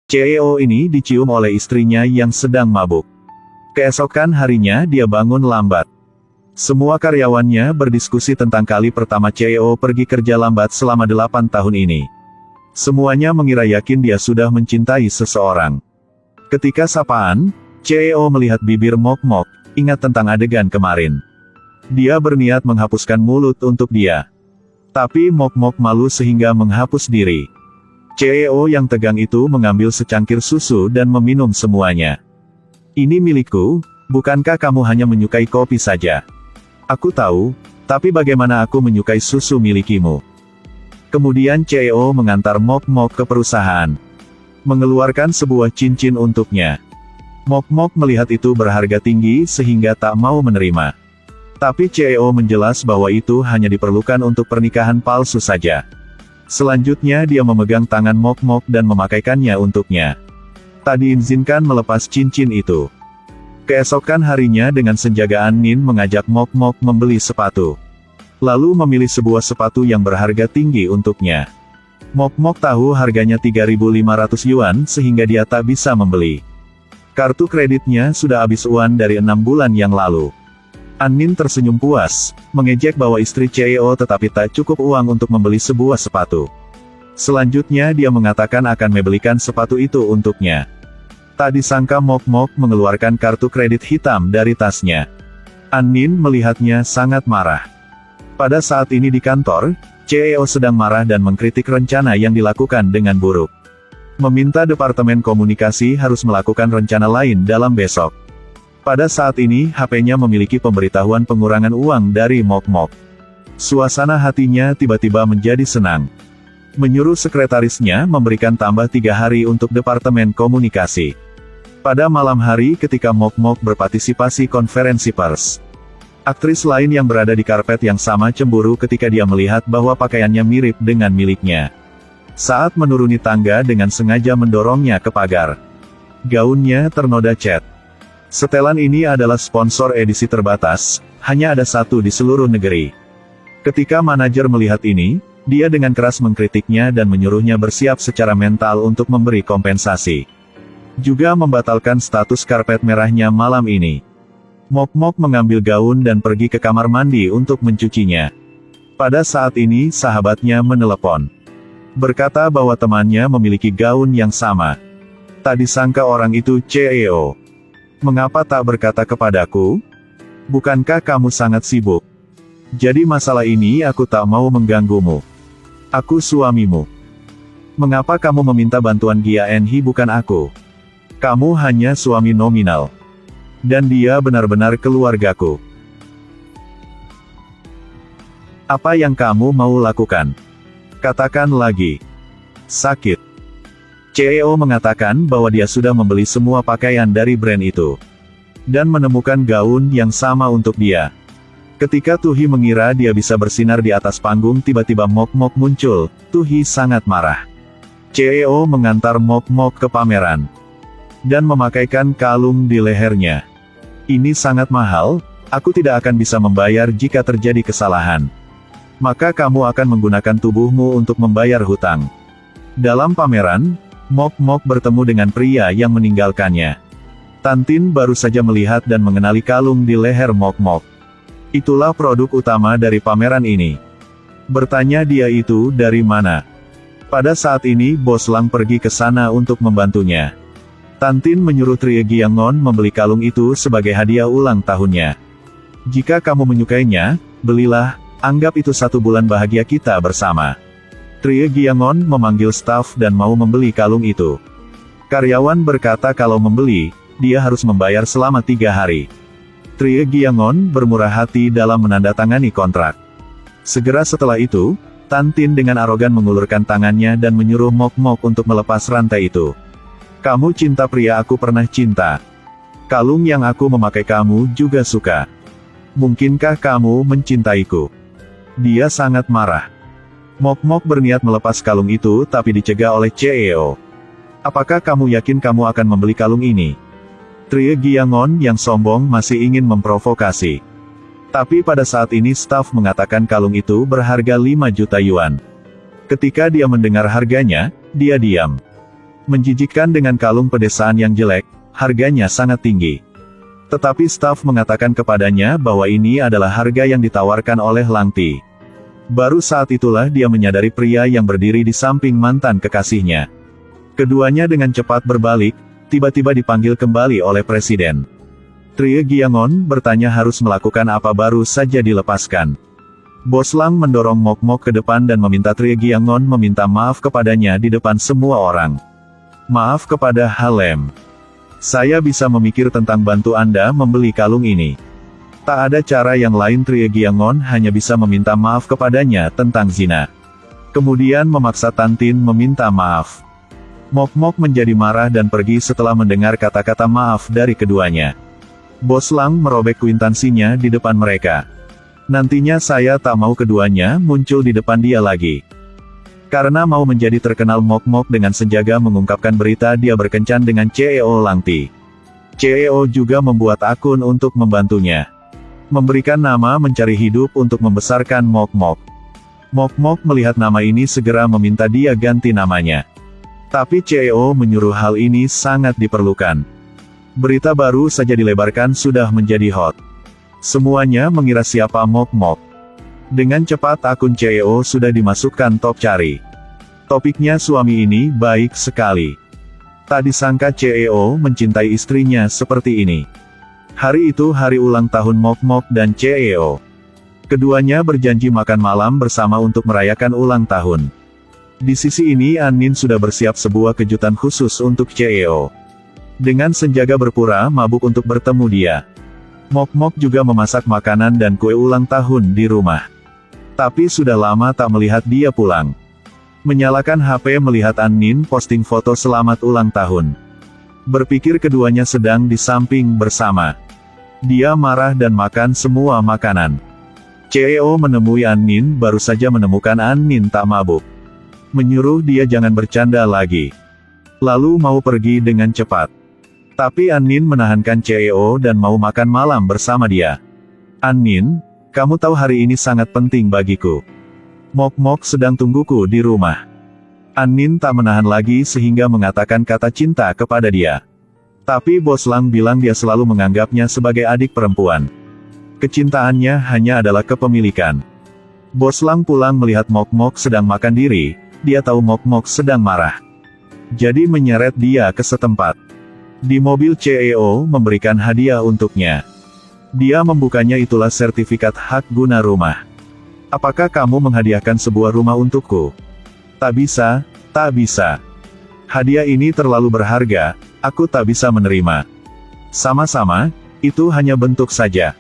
CEO ini dicium oleh istrinya yang sedang mabuk. Keesokan harinya dia bangun lambat. Semua karyawannya berdiskusi tentang kali pertama CEO pergi kerja lambat selama 8 tahun ini. Semuanya mengira yakin dia sudah mencintai seseorang. Ketika sapaan, CEO melihat bibir Mok-Mok, ingat tentang adegan kemarin. Dia berniat menghapuskan mulut untuk dia. Tapi Mok-Mok malu sehingga menghapus diri. CEO yang tegang itu mengambil secangkir susu dan meminum semuanya. Ini milikku, bukankah kamu hanya menyukai kopi saja? Aku tahu, tapi bagaimana aku menyukai susu milikimu? Kemudian CEO mengantar Mok-Mok ke perusahaan. Mengeluarkan sebuah cincin untuknya. Mok-Mok melihat itu berharga tinggi sehingga tak mau menerima. Tapi CEO menjelas bahwa itu hanya diperlukan untuk pernikahan palsu saja. Selanjutnya dia memegang tangan Mok-Mok dan memakaikannya untuknya. Tak diizinkan melepas cincin itu. Keesokan harinya dengan senjagaan Nin mengajak Mok-Mok membeli sepatu. Lalu memilih sebuah sepatu yang berharga tinggi untuknya. Mok-Mok tahu harganya 3.500 yuan sehingga dia tak bisa membeli. Kartu kreditnya sudah habis uang dari 6 bulan yang lalu. Nin tersenyum puas, mengejek bahwa istri CEO tetapi tak cukup uang untuk membeli sebuah sepatu. Selanjutnya dia mengatakan akan membelikan sepatu itu untuknya. Tak disangka Mok-Mok mengeluarkan kartu kredit hitam dari tasnya. Nin melihatnya sangat marah. Pada saat ini di kantor, CEO sedang marah dan mengkritik rencana yang dilakukan dengan buruk. Meminta Departemen Komunikasi harus melakukan rencana lain dalam besok. Pada saat ini, HP-nya memiliki pemberitahuan pengurangan uang dari Mok-Mok. Suasana hatinya tiba-tiba menjadi senang. Menyuruh sekretarisnya memberikan tambah 3 hari untuk Departemen Komunikasi. Pada malam hari ketika Mok-Mok berpartisipasi konferensi pers. Aktris lain yang berada di karpet yang sama cemburu ketika dia melihat bahwa pakaiannya mirip dengan miliknya. Saat menuruni tangga dengan sengaja mendorongnya ke pagar. Gaunnya ternoda cat. Setelan ini adalah sponsor edisi terbatas, hanya ada satu di seluruh negeri. Ketika manajer melihat ini, dia dengan keras mengkritiknya dan menyuruhnya bersiap secara mental untuk memberi kompensasi. Juga membatalkan status karpet merahnya malam ini. Mok-Mok mengambil gaun dan pergi ke kamar mandi untuk mencucinya. Pada saat ini sahabatnya menelepon. Berkata bahwa temannya memiliki gaun yang sama. Tak disangka orang itu CEO. Mengapa tak berkata kepadaku? Bukankah kamu sangat sibuk? Jadi masalah ini aku tak mau mengganggumu. Aku suamimu. Mengapa kamu meminta bantuan Gia Enhi bukan aku? Kamu hanya suami nominal. Dan dia benar-benar keluargaku. Apa yang kamu mau lakukan? Katakan lagi. Sakit. CEO mengatakan bahwa dia sudah membeli semua pakaian dari brand itu. Dan menemukan gaun yang sama untuk dia. Ketika Tuhi mengira dia bisa bersinar di atas panggung tiba-tiba Mok-Mok muncul, Tuhi sangat marah. CEO mengantar Mok-Mok ke pameran. Dan memakaikan kalung di lehernya. Ini sangat mahal, aku tidak akan bisa membayar jika terjadi kesalahan. Maka kamu akan menggunakan tubuhmu untuk membayar hutang. Dalam pameran, Mok-Mok bertemu dengan pria yang meninggalkannya. Tantin baru saja melihat dan mengenali kalung di leher Mok-Mok. Itulah produk utama dari pameran ini. Bertanya dia itu dari mana. Pada saat ini Bos Lang pergi ke sana untuk membantunya. Tantin menyuruh Trie Giangon membeli kalung itu sebagai hadiah ulang tahunnya. Jika kamu menyukainya, belilah, anggap itu 1 bulan bahagia kita bersama. Trie Giangon memanggil staf dan mau membeli kalung itu. Karyawan berkata kalau membeli, dia harus membayar selama 3 hari. Trie Giangon bermurah hati dalam menandatangani kontrak. Segera setelah itu, Tantin dengan arogan mengulurkan tangannya dan menyuruh Mok-Mok untuk melepas rantai itu. Kamu cinta pria aku pernah cinta. Kalung yang aku memakai kamu juga suka. Mungkinkah kamu mencintaiku? Dia sangat marah. Mok-Mok berniat melepas kalung itu tapi dicegah oleh CEO. Apakah kamu yakin kamu akan membeli kalung ini? Trie Giangon yang sombong masih ingin memprovokasi. Tapi pada saat ini staf mengatakan kalung itu berharga 5 juta yuan. Ketika dia mendengar harganya, dia diam. Menjijikkan dengan kalung pedesaan yang jelek, harganya sangat tinggi. Tetapi staf mengatakan kepadanya bahwa ini adalah harga yang ditawarkan oleh Langti. Baru saat itulah dia menyadari pria yang berdiri di samping mantan kekasihnya. Keduanya dengan cepat berbalik, tiba-tiba dipanggil kembali oleh Presiden. Trie Giangon bertanya harus melakukan apa baru saja dilepaskan. Bos Lang mendorong Mok Mok ke depan dan meminta Trie Giangon meminta maaf kepadanya di depan semua orang. Maaf kepada Halem. Saya bisa memikir tentang bantu Anda membeli kalung ini. Tak ada cara yang lain. Trie Giangon hanya bisa meminta maaf kepadanya tentang zina. Kemudian memaksa Tantin meminta maaf. Mok Mok menjadi marah dan pergi setelah mendengar kata-kata maaf dari keduanya. Bos Lang merobek kwitansinya di depan mereka. Nantinya saya tak mau keduanya muncul di depan dia lagi. Karena mau menjadi terkenal, Mok Mok dengan sengaja mengungkapkan berita dia berkencan dengan CEO Langti. CEO juga membuat akun untuk membantunya. Memberikan nama mencari hidup untuk membesarkan Mok Mok. Mok Mok melihat nama ini segera meminta dia ganti namanya. Tapi CEO menyuruh hal ini sangat diperlukan. Berita baru saja dilebarkan sudah menjadi hot. Semuanya mengira siapa Mok Mok. Dengan cepat akun CEO sudah dimasukkan top cari. Topiknya suami ini baik sekali. Tak disangka CEO mencintai istrinya seperti ini. Hari itu hari ulang tahun Mok Mok dan CEO. Keduanya berjanji makan malam bersama untuk merayakan ulang tahun. Di sisi ini Anin sudah bersiap sebuah kejutan khusus untuk CEO. Dengan sengaja berpura mabuk untuk bertemu dia. Mok Mok juga memasak makanan dan kue ulang tahun di rumah. Tapi sudah lama tak melihat dia pulang. Menyalakan HP melihat Anin posting foto selamat ulang tahun. Berpikir keduanya sedang di samping bersama. Dia marah dan makan semua makanan. CEO menemui Anin baru saja menemukan Anin tak mabuk. Menyuruh dia jangan bercanda lagi. Lalu mau pergi dengan cepat. Tapi Anin menahankan CEO dan mau makan malam bersama dia. Anin, kamu tahu hari ini sangat penting bagiku. Mok Mok sedang tungguku di rumah. Anin tak menahan lagi sehingga mengatakan kata cinta kepada dia. Tapi Bos Lang bilang dia selalu menganggapnya sebagai adik perempuan. Kecintaannya hanya adalah kepemilikan. Bos Lang pulang melihat Mok Mok sedang makan diri, dia tahu Mok Mok sedang marah. Jadi menyeret dia ke setempat. Di mobil CEO memberikan hadiah untuknya. Dia membukanya, itulah sertifikat hak guna rumah. Apakah kamu menghadiahkan sebuah rumah untukku? Tak bisa, tak bisa. Hadiah ini terlalu berharga, aku tak bisa menerima. Sama-sama, itu hanya bentuk saja.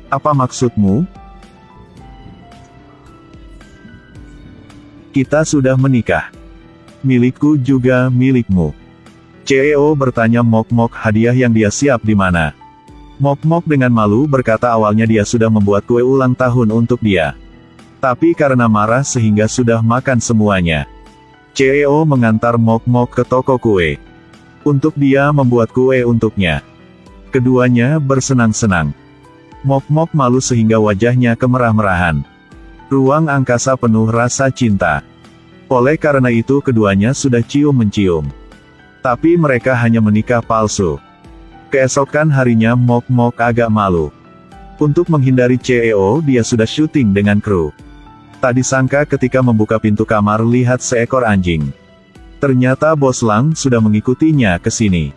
Apa maksudmu? Kita sudah menikah. Milikku juga milikmu. CEO bertanya Mok Mok hadiah yang dia siap di mana. Mok Mok dengan malu berkata awalnya dia sudah membuat kue ulang tahun untuk dia. Tapi karena marah sehingga sudah makan semuanya. CEO mengantar Mok Mok ke toko kue. Untuk dia membuat kue untuknya. Keduanya bersenang-senang. Mok Mok malu sehingga wajahnya kemerah-merahan. Ruang angkasa penuh rasa cinta. Oleh karena itu keduanya sudah cium-mencium. Tapi mereka hanya menikah palsu. Keesokan harinya Mok Mok agak malu. Untuk menghindari CEO dia sudah syuting dengan kru. Tak disangka ketika membuka pintu kamar lihat seekor anjing. Ternyata Bos Lang sudah mengikutinya ke sini.